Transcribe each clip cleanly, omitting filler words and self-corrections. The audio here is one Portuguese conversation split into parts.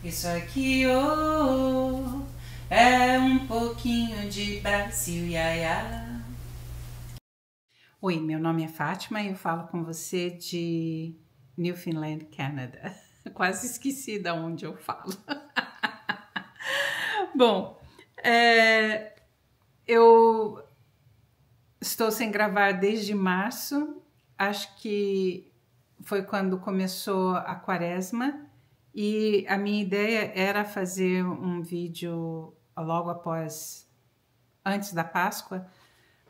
Isso aqui, oh, é um pouquinho de Brasil, iaia. Oi, meu nome é Fátima e eu falo com você de Newfoundland, Canadá. Quase esqueci de onde eu falo. Bom, eu estou sem gravar desde março. Acho que foi quando começou a quaresma. E a minha ideia era fazer um vídeo logo antes da Páscoa,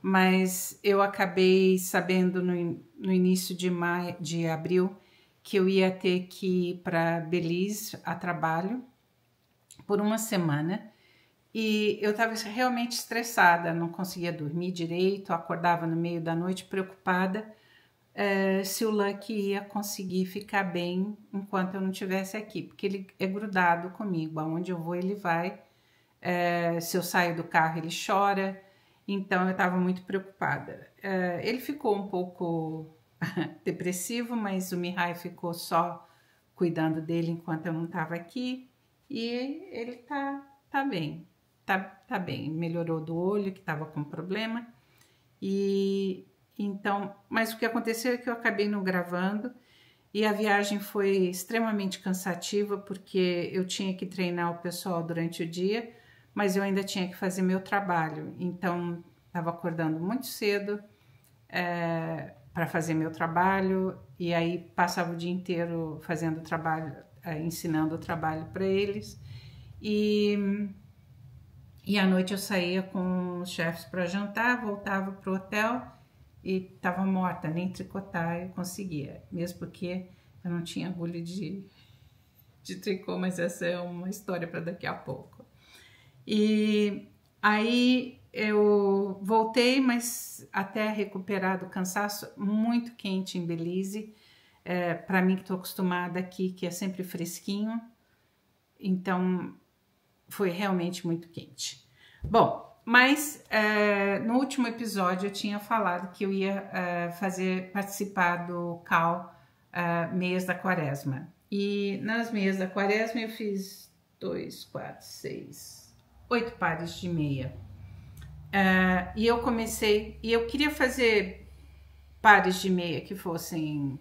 mas eu acabei sabendo no início de abril que eu ia ter que ir para Belize a trabalho por uma semana e eu estava realmente estressada, não conseguia dormir direito, acordava no meio da noite preocupada se o Lucky ia conseguir ficar bem enquanto eu não estivesse aqui, porque ele é grudado comigo, aonde eu vou ele vai, se eu saio do carro ele chora, então eu estava muito preocupada. Ele ficou um pouco depressivo, mas o Mihai ficou só cuidando dele enquanto eu não estava aqui e ele tá bem, tá bem, melhorou do olho que estava com problema e então, mas o que aconteceu é que eu acabei não gravando e a viagem foi extremamente cansativa porque eu tinha que treinar o pessoal durante o dia, mas eu ainda tinha que fazer meu trabalho. Então, estava acordando muito cedo para fazer meu trabalho e aí passava o dia inteiro fazendo trabalho, ensinando o trabalho para eles e à noite eu saía com os chefes para jantar, voltava para o hotel e estava morta, nem tricotar eu conseguia, mesmo porque eu não tinha agulha de tricô, mas essa é uma história para daqui a pouco. E aí eu voltei, mas até recuperar do cansaço, muito quente em Belize, para mim que estou acostumada aqui, que é sempre fresquinho, então foi realmente muito quente. Bom, mas no último episódio eu tinha falado que eu ia participar do CAL Meias da Quaresma. E nas Meias da Quaresma eu fiz 2, 4, 6, 8 pares de meia. E eu comecei, e eu queria fazer pares de meia que fossem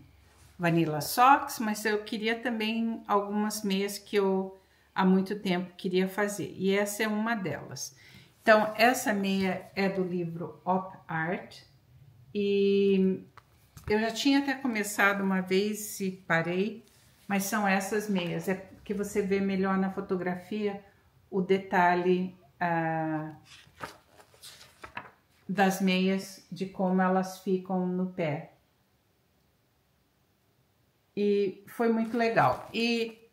Vanilla Socks, mas eu queria também algumas meias que eu há muito tempo queria fazer, e essa é uma delas. Então, essa meia é do livro Op Art, e eu já tinha até começado uma vez e parei, mas são essas meias, é que você vê melhor na fotografia o detalhe das meias, de como elas ficam no pé. E foi muito legal. E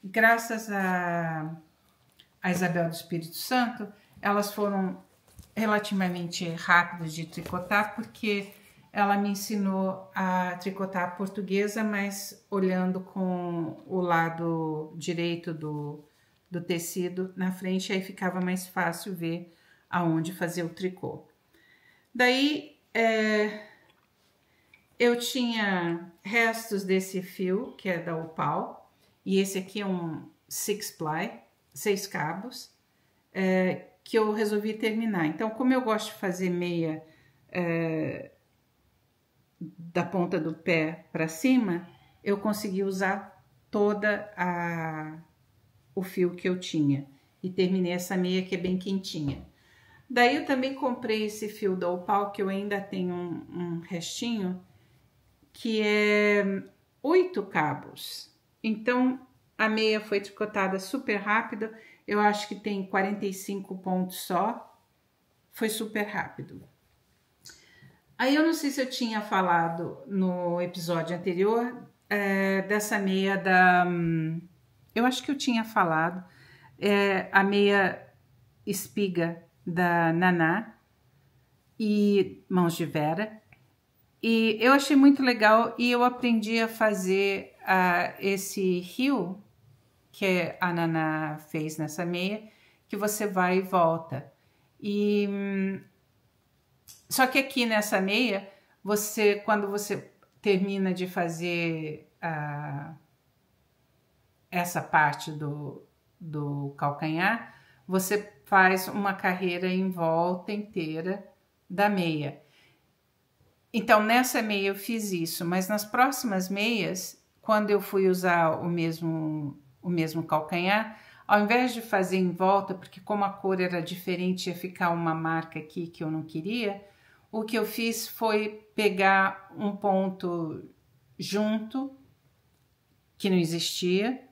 graças a Isabel do Espírito Santo, elas foram relativamente rápidas de tricotar, porque ela me ensinou a tricotar portuguesa, mas olhando com o lado direito do tecido na frente, aí ficava mais fácil ver aonde fazer o tricô. Daí, eu tinha restos desse fio, que é da Opal, e esse aqui é um 6-ply, 6 cabos, que eu resolvi terminar. Então, como eu gosto de fazer meia da ponta do pé para cima, eu consegui usar toda o fio que eu tinha. E terminei essa meia que é bem quentinha. Daí eu também comprei esse fio da Opal, que eu ainda tenho um restinho, que é 8 cabos. Então, a meia foi tricotada super rápido. Eu acho que tem 45 pontos só. Foi super rápido. Aí eu não sei se eu tinha falado no episódio anterior dessa meia da... eu acho que eu tinha falado. A meia espiga da Naná e Mãos de Vera. E eu achei muito legal e eu aprendi a fazer esse rio que a Naná fez nessa meia, que você vai e volta. Só que aqui nessa meia, quando você termina de fazer essa parte do calcanhar, você faz uma carreira em volta inteira da meia. Então, nessa meia eu fiz isso, mas nas próximas meias, quando eu fui usar o mesmo calcanhar, ao invés de fazer em volta, porque como a cor era diferente, ia ficar uma marca aqui que eu não queria, o que eu fiz foi pegar um ponto junto, que não existia,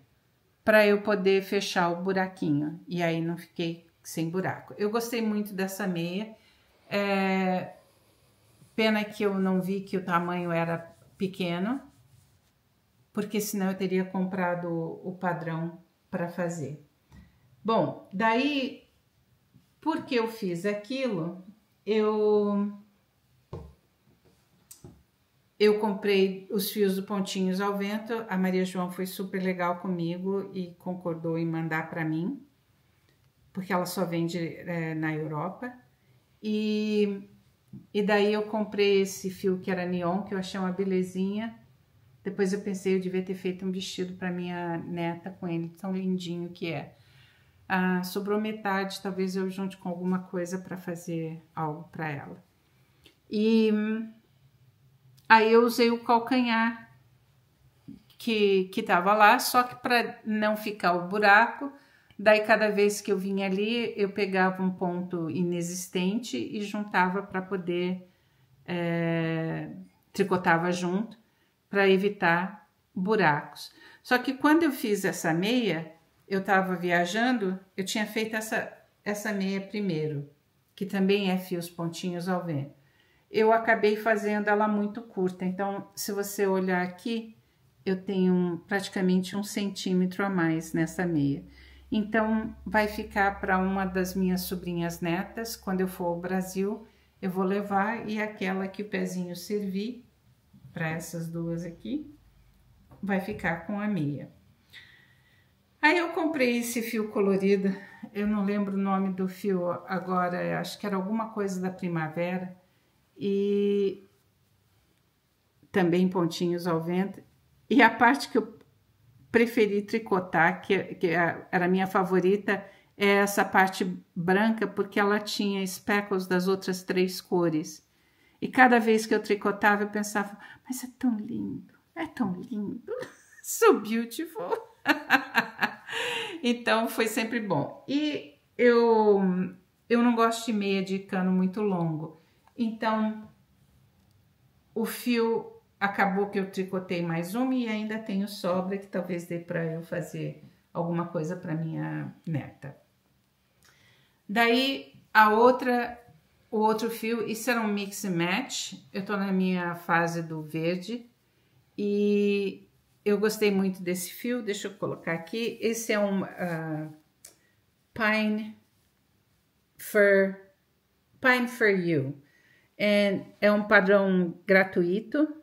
para eu poder fechar o buraquinho, e aí não fiquei sem buraco. Eu gostei muito dessa meia, pena que eu não vi que o tamanho era pequeno, porque senão eu teria comprado o padrão para fazer. Bom, daí, porque eu fiz aquilo, eu comprei os fios do Pontinhos ao Vento. A Maria João foi super legal comigo e concordou em mandar para mim, porque ela só vende na Europa. E daí eu comprei esse fio que era neon, que eu achei uma belezinha. Depois eu pensei, eu devia ter feito um vestido para minha neta com ele, tão lindinho que é. Sobrou metade, talvez eu junte com alguma coisa para fazer algo para ela. E aí eu usei o calcanhar que tava lá, só que para não ficar o buraco, daí cada vez que eu vinha ali, eu pegava um ponto inexistente e juntava para poder, tricotava junto, para evitar buracos. Só que quando eu fiz essa meia, eu estava viajando, eu tinha feito essa meia primeiro, que também é fios Pontinhos ao Vento. Eu acabei fazendo ela muito curta, então se você olhar aqui, eu tenho praticamente 1 centímetro a mais nessa meia. Então vai ficar para uma das minhas sobrinhas netas, quando eu for ao Brasil, eu vou levar, e aquela que o pezinho servir, para essas duas aqui, vai ficar com a meia. Aí eu comprei esse fio colorido, eu não lembro o nome do fio agora, acho que era alguma coisa da primavera, e também Pontinhos ao Vento. E a parte que eu preferi tricotar, que era a minha favorita, é essa parte branca, porque ela tinha speckles das outras 3 cores. E cada vez que eu tricotava, eu pensava, mas é tão lindo, so beautiful. Então foi sempre bom. E eu não gosto de meia de cano muito longo, então o fio acabou que eu tricotei mais uma e ainda tenho sobra, que talvez dê para eu fazer alguma coisa para minha neta. Daí o outro fio, isso era um mix and match, eu tô na minha fase do verde e eu gostei muito desse fio, deixa eu colocar aqui. Esse é um Pine for You. É um padrão gratuito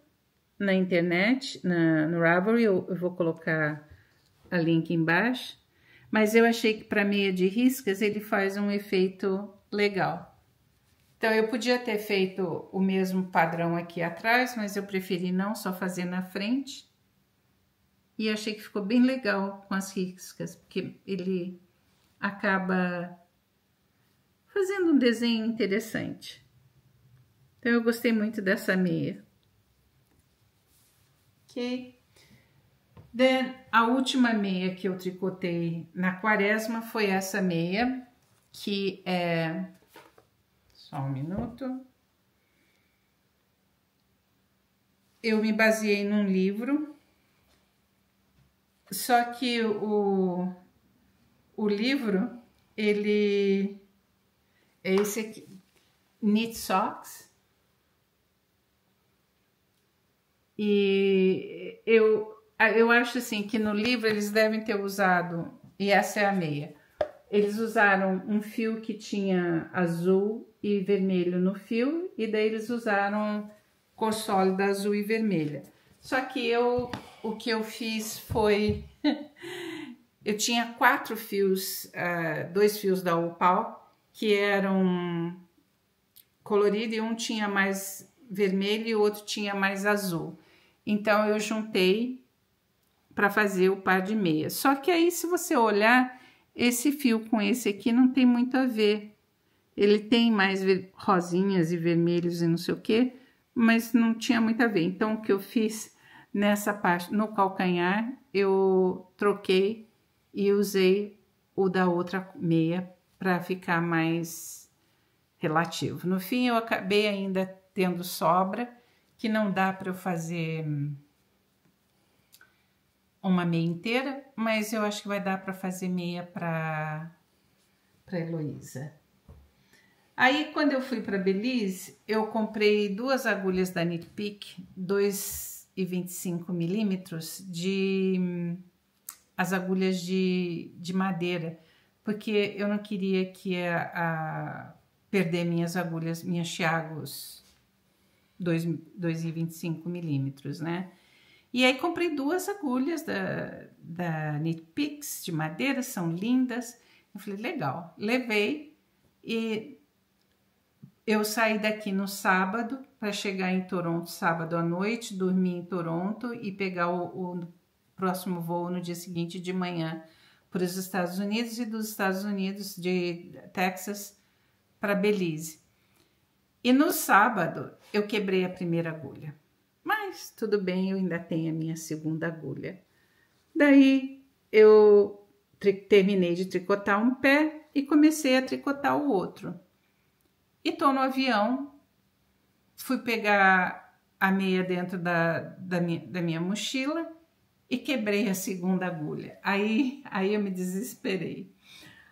na internet, no Ravelry, eu vou colocar a link embaixo. Mas eu achei que para meia de riscas ele faz um efeito legal. Então eu podia ter feito o mesmo padrão aqui atrás, mas eu preferi não, só fazer na frente. E achei que ficou bem legal com as riscas, porque ele acaba fazendo um desenho interessante. Então eu gostei muito dessa meia. Ok. Then, a última meia que eu tricotei na quaresma foi essa meia, que é... Só um minuto. Eu me baseei num livro, só que o livro, ele é esse aqui, Knit Socks. E eu acho assim que no livro eles devem ter usado, e essa é a meia, eles usaram um fio que tinha azul e vermelho no fio, e daí eles usaram cor sólida azul e vermelha. Só que o que eu fiz foi, eu tinha 4 fios, 2 fios da Opal, que eram coloridos, e um tinha mais vermelho e o outro tinha mais azul. Então eu juntei para fazer o par de meia. Só que aí, se você olhar, esse fio com esse aqui não tem muito a ver. Ele tem mais rosinhas e vermelhos e não sei o que, mas não tinha muito a ver. Então, o que eu fiz nessa parte, no calcanhar, eu troquei e usei o da outra meia para ficar mais relativo. No fim, eu acabei ainda tendo sobra, que não dá para eu fazer uma meia inteira, mas eu acho que vai dar para fazer meia para Heloísa. Aí, quando eu fui para Belize, eu comprei 2 agulhas da Knit Peak, 2,25 milímetros, as agulhas de madeira, porque eu não queria que perder minhas agulhas, minhas Chiagos 2,25 milímetros, né? E aí comprei 2 agulhas da Knit Peaks de madeira, são lindas. Eu falei, legal. Levei e eu saí daqui no sábado para chegar em Toronto sábado à noite, dormir em Toronto e pegar o próximo voo no dia seguinte de manhã para os Estados Unidos e dos Estados Unidos de Texas para Belize. E no sábado eu quebrei a primeira agulha. Mas tudo bem, eu ainda tenho a minha segunda agulha. Daí eu terminei de tricotar um pé e comecei a tricotar o outro. E tô no avião, fui pegar a meia dentro da minha mochila e quebrei a segunda agulha. Aí eu me desesperei.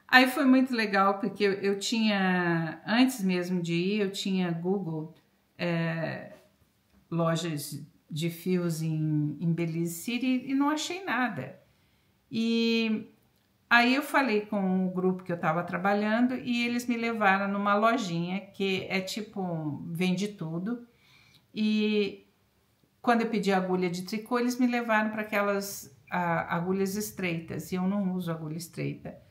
Aí foi muito legal, porque eu tinha, antes mesmo de ir, eu tinha Google lojas de fios em Belize City e não achei nada. E aí eu falei com o grupo que eu estava trabalhando e eles me levaram numa lojinha que é tipo, vende tudo. E quando eu pedi agulha de tricô, eles me levaram para aquelas agulhas estreitas e eu não uso agulha estreita.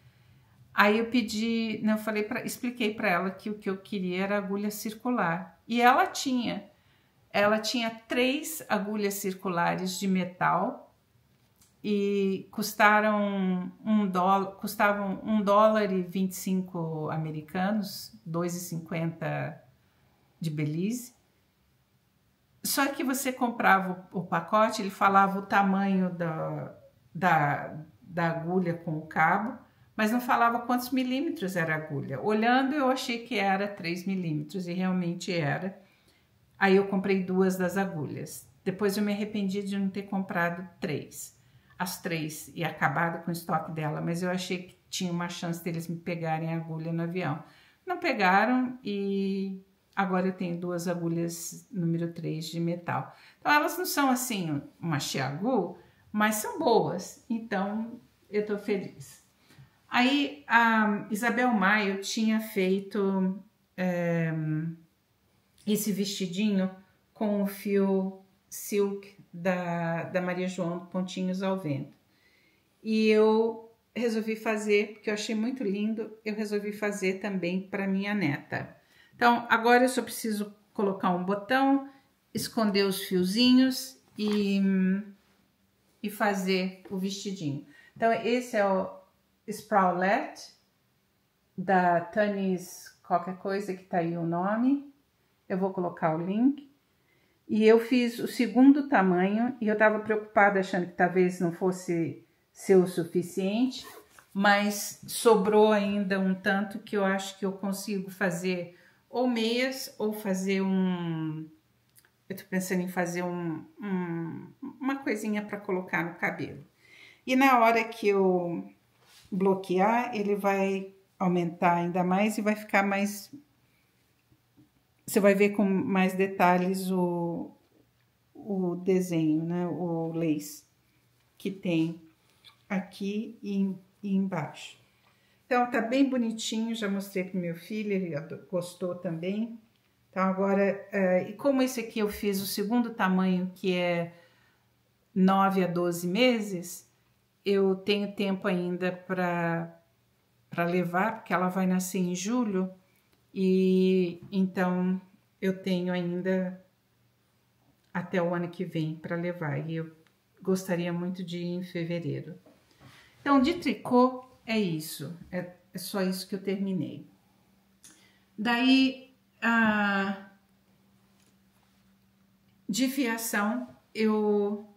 Aí eu pedi, não, expliquei para ela que o que eu queria era agulha circular. E ela tinha 3 agulhas circulares de metal e custavam $1,25 americanos, 2,50 de Belize. Só que você comprava o pacote, ele falava o tamanho da agulha com o cabo, mas não falava quantos milímetros era a agulha. Olhando, eu achei que era 3 milímetros e realmente era. Aí eu comprei 2 das agulhas. Depois eu me arrependi de não ter comprado 3. As 3 e acabado com o estoque dela, mas eu achei que tinha uma chance deles me pegarem a agulha no avião. Não pegaram e agora eu tenho 2 agulhas número 3 de metal. Então elas não são assim uma Chiagu, mas são boas. Então eu tô feliz. Aí a Isabel Maio tinha feito esse vestidinho com o fio silk da Maria João Pontinhos ao Vento. E eu resolvi fazer, porque eu achei muito lindo, eu resolvi fazer também para minha neta. Então, agora eu só preciso colocar um botão, esconder os fiozinhos e fazer o vestidinho. Então, esse é o Sprowlet da Tanis qualquer coisa, que tá aí o nome. Eu vou colocar o link. E eu fiz o segundo tamanho e eu tava preocupada achando que talvez não fosse ser o suficiente, mas sobrou ainda um tanto que eu acho que eu consigo fazer ou meias ou fazer eu tô pensando em fazer uma coisinha para colocar no cabelo. E na hora que eu bloquear, ele vai aumentar ainda mais e vai ficar mais... Você vai ver com mais detalhes o desenho, né? O lace que tem aqui e embaixo. Então, tá bem bonitinho, já mostrei pro meu filho, ele gostou também. Então, agora, e como esse aqui eu fiz o segundo tamanho, que é 9 a 12 meses, eu tenho tempo ainda para levar, porque ela vai nascer em julho, e então eu tenho ainda até o ano que vem para levar. E eu gostaria muito de ir em fevereiro. Então, de tricô é isso, é só isso que eu terminei. Daí, de fiação, eu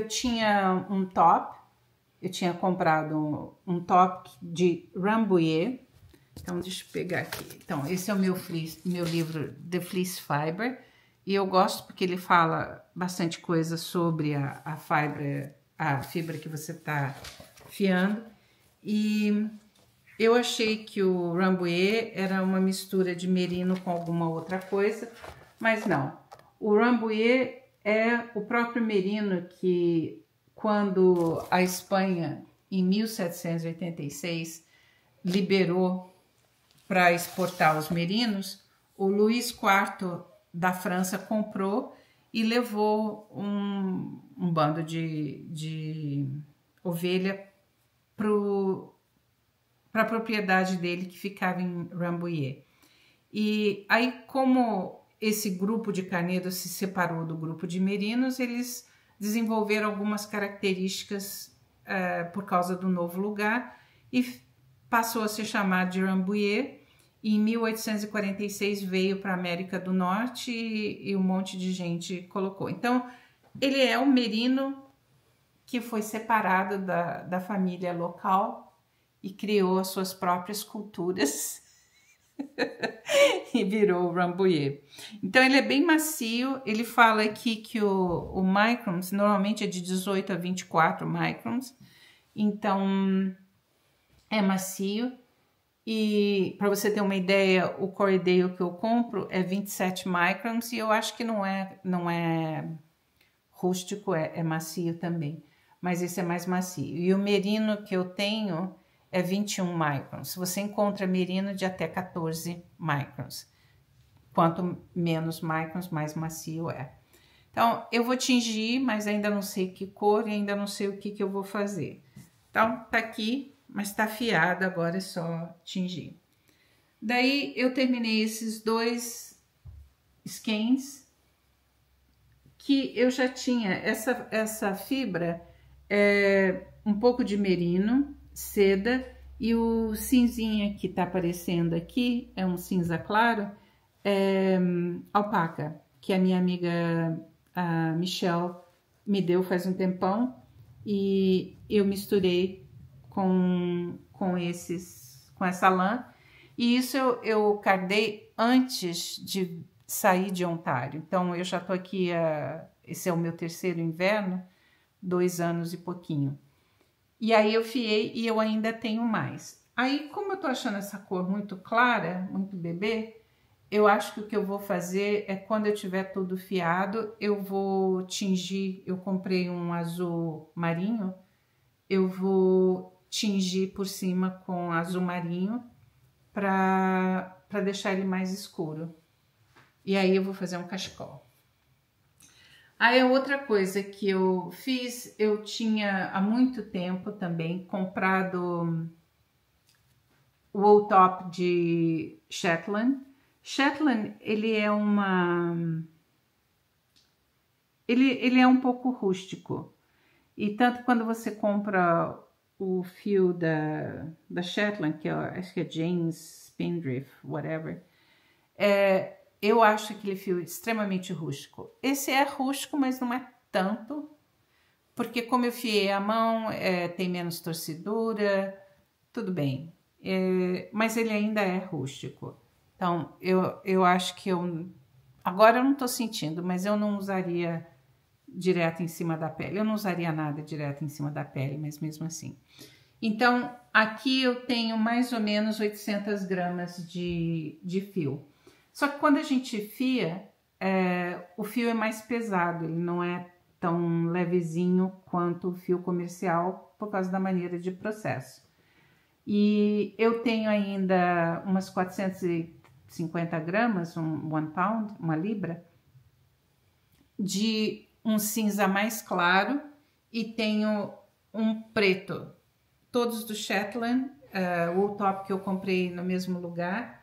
tinha um top, eu tinha comprado um top de Rambouillet. Então, deixa eu pegar aqui. Então, esse é o meu livro The Fleece Fiber. E eu gosto porque ele fala bastante coisa sobre a fibra que você está fiando. E eu achei que o Rambouillet era uma mistura de merino com alguma outra coisa, mas não. O Rambouillet é o próprio merino que, quando a Espanha, em 1786, liberou para exportar os merinos, o Luís IV da França comprou e levou um bando de ovelha para a propriedade dele, que ficava em Rambouillet. E aí, como esse grupo de carneiros se separou do grupo de merinos, eles desenvolveram algumas características por causa do novo lugar e passou a se chamar de Rambouillet. Em 1846 veio para a América do Norte e um monte de gente colocou. Então, ele é um merino que foi separado da família local e criou as suas próprias culturas e virou o Rambouillet. Então, ele é bem macio. Ele fala aqui que o microns normalmente é de 18 a 24 microns. Então, é macio. E para você ter uma ideia, o Corriedale que eu compro é 27 microns e eu acho que não é rústico, é macio também. Mas esse é mais macio. E o merino que eu tenho é 21 microns. Você encontra merino de até 14 microns. Quanto menos microns, mais macio é. Então, eu vou tingir, mas ainda não sei que cor e ainda não sei o que eu vou fazer. Então, tá aqui, mas tá afiado, agora é só tingir. Daí, eu terminei esses dois skeins, que eu já tinha. Essa fibra é um pouco de merino, seda, e o cinzinha que tá aparecendo aqui, é um cinza claro, é alpaca, que a minha amiga a Michelle me deu faz um tempão, e eu misturei com essa lã, e isso eu cardei antes de sair de Ontário. Então, eu já tô aqui, esse é o meu terceiro inverno, 2 anos e pouquinho. E aí eu fiei e eu ainda tenho mais. Aí, como eu tô achando essa cor muito clara, muito bebê, eu acho que o que eu vou fazer é, quando eu tiver tudo fiado, eu vou tingir. Eu comprei um azul marinho, eu vou tingir por cima com azul marinho para deixar ele mais escuro. E aí eu vou fazer um cachecol. Aí, a outra coisa que eu fiz, eu tinha há muito tempo também comprado o wool top de Shetland. Shetland, ele é ele é um pouco rústico. E tanto quando você compra o fio da Shetland, que acho que é James Spindrift, whatever, eu acho aquele fio extremamente rústico. Esse é rústico, mas não é tanto, porque como eu fiei à mão, tem menos torcedura, tudo bem. Mas ele ainda é rústico. Então, eu acho que agora eu não tô sentindo, mas eu não usaria direto em cima da pele. Eu não usaria nada direto em cima da pele, mas mesmo assim. Então, aqui eu tenho mais ou menos 800 gramas de fio. Só que quando a gente fia, o fio é mais pesado, ele não é tão levezinho quanto o fio comercial por causa da maneira de processo. E eu tenho ainda umas 450 gramas, 1 pound, uma libra, de um cinza mais claro e tenho um preto, todos do Shetland, o top que eu comprei no mesmo lugar.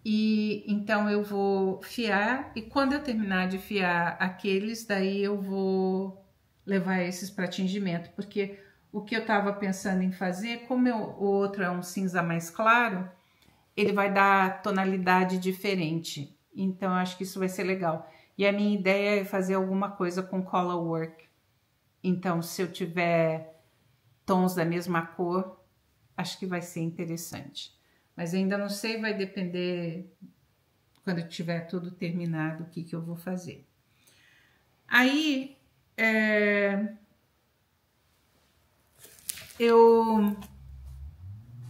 E então eu vou fiar, e quando eu terminar de fiar aqueles, daí eu vou levar esses para tingimento, porque o que eu estava pensando em fazer, como o outro é um cinza mais claro, ele vai dar tonalidade diferente. Então eu acho que isso vai ser legal. E a minha ideia é fazer alguma coisa com color work. Então, se eu tiver tons da mesma cor, acho que vai ser interessante. Mas ainda não sei, vai depender quando tiver tudo terminado o que eu vou fazer. Aí, eu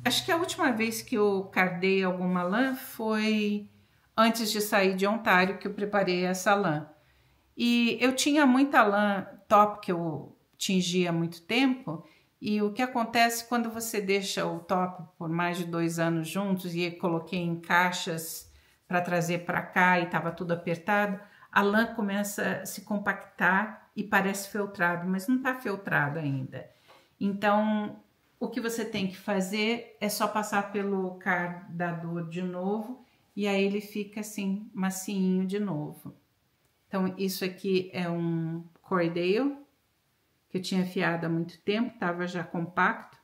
acho que a última vez que eu cardei alguma lã foi antes de sair de Ontário, que eu preparei essa lã. E eu tinha muita lã top que eu tingia há muito tempo, e o que acontece quando você deixa o top por mais de 2 anos juntos, e eu coloquei em caixas para trazer para cá e estava tudo apertado, a lã começa a se compactar e parece feltrado, mas não está feltrado ainda. Então, o que você tem que fazer é só passar pelo cardador de novo, e aí ele fica assim, macinho de novo. Então, isso aqui é um Corriedale, que eu tinha afiado há muito tempo, estava já compacto.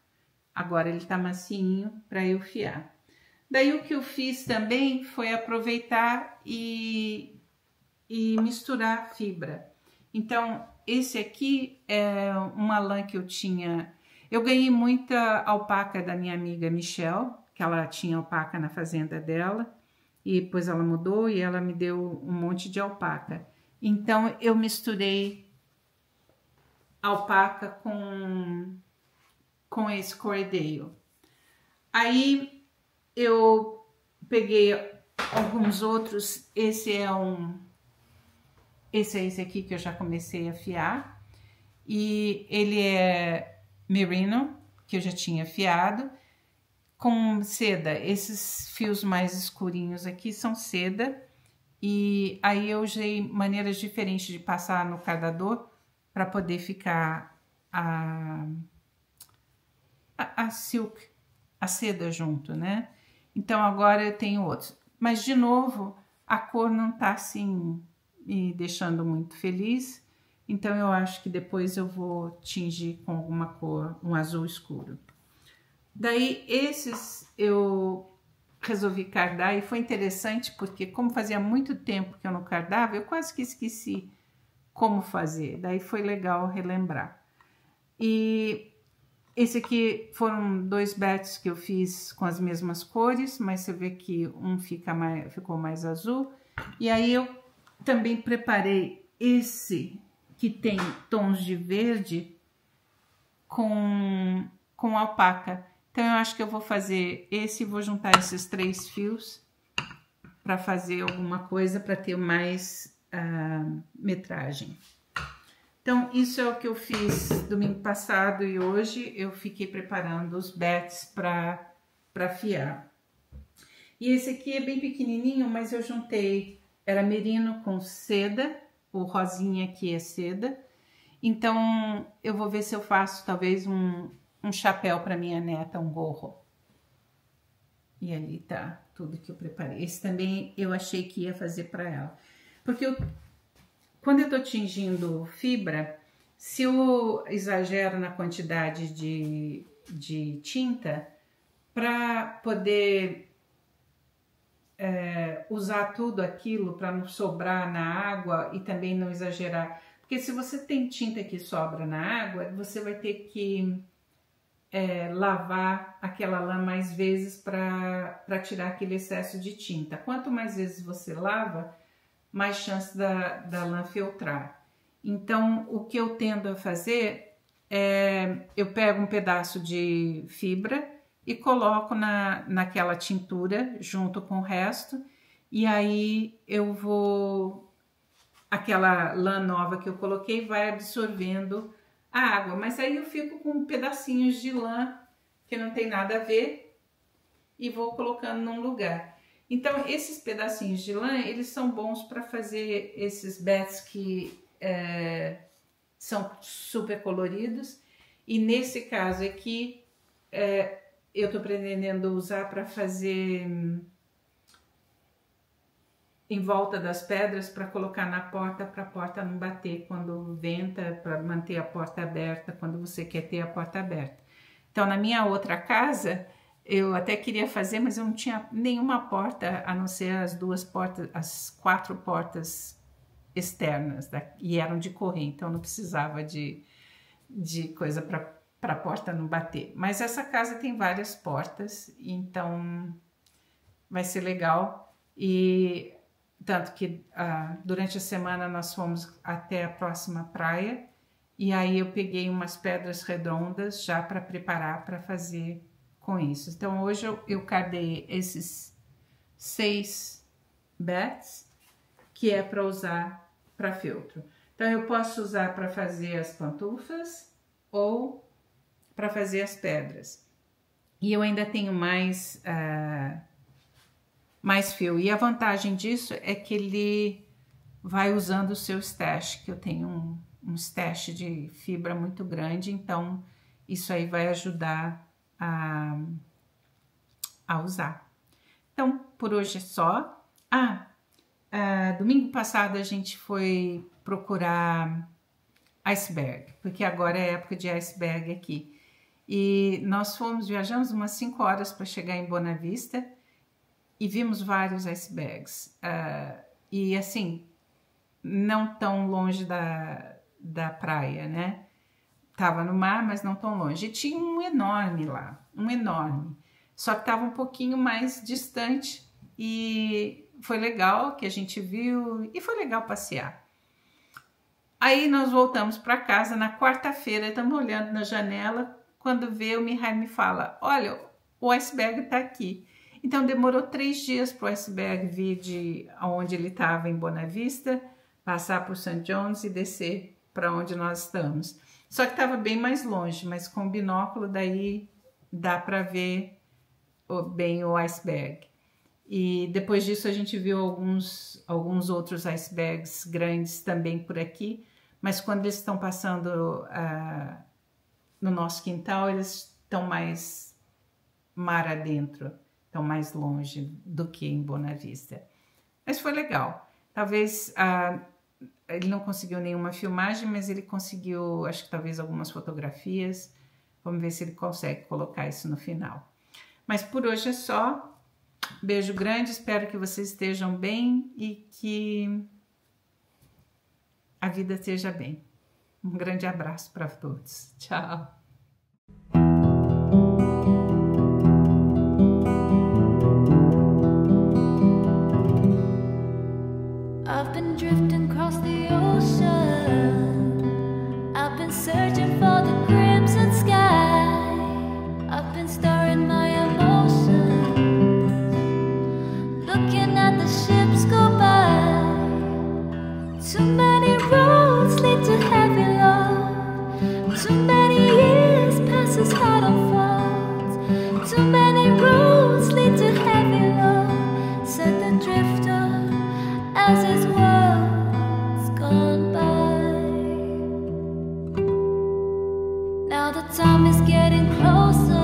Agora ele está macinho para eu fiar. Daí o que eu fiz também foi aproveitar e misturar fibra. Então, esse aqui é uma lã que eu tinha... Eu ganhei muita alpaca da minha amiga Michelle, que ela tinha alpaca na fazenda dela. E depois ela mudou e ela me deu um monte de alpaca. Então, eu misturei alpaca com esse Corriedale. Aí, eu peguei alguns outros. Esse é esse aqui que eu já comecei a afiar. E ele é merino, que eu já tinha afiado, com seda. Esses fios mais escurinhos aqui são seda. E aí eu usei maneiras diferentes de passar no cardador para poder ficar a silk, a seda junto, né? Então agora eu tenho outros. Mas de novo, a cor não tá assim me deixando muito feliz. Então eu acho que depois eu vou tingir com alguma cor, um azul escuro. Daí esses eu resolvi cardar e foi interessante porque como fazia muito tempo que eu não cardava, eu quase que esqueci como fazer. Daí foi legal relembrar. E esse aqui foram 2 batches que eu fiz com as mesmas cores, mas você vê que um ficou mais azul. E aí eu também preparei esse que tem tons de verde com alpaca. Então, eu acho que eu vou fazer esse e vou juntar esses 3 fios para fazer alguma coisa para ter mais metragem. Então, isso é o que eu fiz domingo passado e hoje eu fiquei preparando os bats para afiar. E esse aqui é bem pequenininho, mas eu juntei, era merino com seda, o rosinha aqui é seda. Então, eu vou ver se eu faço talvez um chapéu para minha neta, um gorro. E ali tá tudo que eu preparei. Esse também eu achei que ia fazer para ela. Porque quando eu tô tingindo fibra, se eu exagero na quantidade de tinta, para poder usar tudo aquilo, para não sobrar na água e também não exagerar. Porque se você tem tinta que sobra na água, você vai ter que lavar aquela lã mais vezes para tirar aquele excesso de tinta. Quanto mais vezes você lava, mais chance da lã filtrar. Então, o que eu tendo a fazer é, eu pego um pedaço de fibra e coloco naquela tintura junto com o resto, e aí eu vou... Aquela lã nova que eu coloquei vai absorvendo a água, mas aí eu fico com pedacinhos de lã que não tem nada a ver e vou colocando num lugar. Então, esses pedacinhos de lã, eles são bons para fazer esses bats que são super coloridos. E nesse caso aqui, eu tô pretendendo usar para fazer em volta das pedras para colocar na porta, para a porta não bater quando venta, para manter a porta aberta quando você quer ter a porta aberta. Então, na minha outra casa, eu até queria fazer, mas eu não tinha nenhuma porta, a não ser as 2 portas, as 4 portas externas, e eram de correr, então não precisava de coisa para a porta não bater. Mas essa casa tem várias portas, então vai ser legal. E tanto que durante a semana nós fomos até a próxima praia, e aí eu peguei umas pedras redondas já para preparar para fazer com isso. Então hoje eu cadei esses 6 bats, que é para usar para feltro. Então eu posso usar para fazer as pantufas ou para fazer as pedras. E eu ainda tenho mais fio. E a vantagem disso é que ele vai usando o seu stash, que eu tenho um stash de fibra muito grande, então isso aí vai ajudar a usar. Então, por hoje é só. Domingo passado a gente foi procurar iceberg, porque agora é época de iceberg aqui. E nós viajamos umas 5 horas para chegar em Boa Vista e vimos vários icebergs. E assim, não tão longe da praia, né? Tava no mar, mas não tão longe. E tinha um enorme lá, um enorme. Só que tava um pouquinho mais distante e foi legal que a gente viu e foi legal passear. Aí nós voltamos para casa na quarta-feira, estamos olhando na janela, quando vê o Mihai me fala, olha, o iceberg está aqui. Então demorou 3 dias para o iceberg vir de onde ele estava em Boa Vista, passar por St. John's e descer para onde nós estamos. Só que estava bem mais longe, mas com o binóculo daí dá para ver bem o iceberg. E depois disso a gente viu alguns outros icebergs grandes também por aqui, mas quando eles estão passando no nosso quintal, eles estão mais mar adentro, estão mais longe do que em Boa Vista. Mas foi legal. Talvez ele não conseguiu nenhuma filmagem, mas ele conseguiu, acho que talvez algumas fotografias. Vamos ver se ele consegue colocar isso no final. Mas por hoje é só. Beijo grande, espero que vocês estejam bem e que a vida esteja bem. Um grande abraço para todos. Tchau. I've been drifting across the ocean. I've been searching for the crimson sky. I've been stirring my emotions, looking at the ships go by. Too many roads lead to heavy love. Too many years pass us hard on faults. Too many roads lead to heavy love, said the drifter as his world's gone by. Now the time is getting closer.